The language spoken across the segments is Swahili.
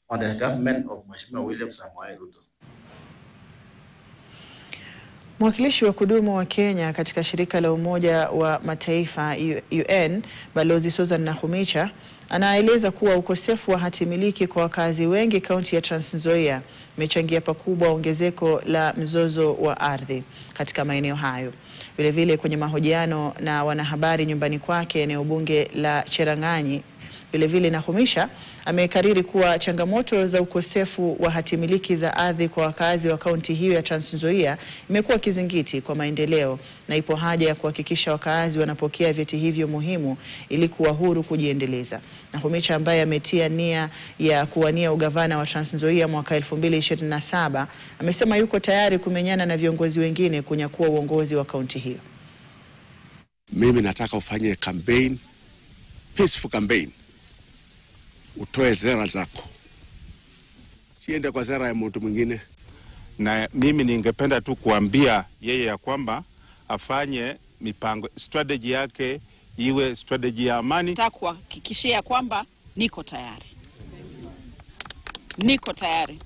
on the government of Mheshimiwa William Samoei Ruto. Mwakilishi wa kudumu wa Kenya katika shirika la Umoja wa Mataifa UN, Balozi Susan Nakhumicha, anaeleza kuwa ukosefu wa hati miliki kwa wakazi wengi kaunti ya Trans Nzoia umechangia pakubwa ongezeko la mzozo wa ardhi katika maeneo hayo. Vile vile kwenye mahojiano na wanahabari nyumbani kwake eneo bunge la Cherang'anyi, vile vile Nakhumicha amekariri kuwa changamoto za ukosefu wa hati miliki za ardhi kwa wakazi wa kaunti hiyo ya Trans Nzoia imekuwa kizingiti kwa maendeleo, na ipo haja ya kuhakikisha wakazi wanapokea vyeti hivyo muhimu ili kuwa huru kujiendeleza. Nakhumicha ambaye ametia nia ya kuwania ugavana wa Trans Nzoia mwaka 2027 amesema yuko tayari kumenyana na viongozi wengine kunyakua uongozi wa kaunti hiyo. Mimi nataka ufanye campaign, peaceful campaign. Utoe zera zako, siende kwa zera ya mtu mwingine. Na mimi ningependa tu kuambia yeye ya kwamba afanye mipango, strategy yake iwe strategy ya amani. Nataka kuhakikishia kwamba niko tayari. Niko tayari.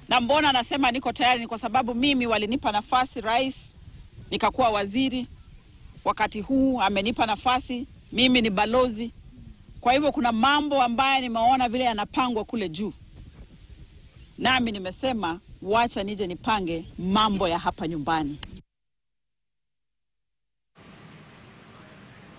Na mbona nasema niko tayari ni kwa sababu mimi walinipa nafasi rais, nikakuwa waziri. Wakati huu amenipa nafasi, mimi ni balozi. Kwa hivyo kuna mambo ambayo nimeona vile yanapangwa kule juu. Nami nimesema wacha nije nipange mambo ya hapa nyumbani.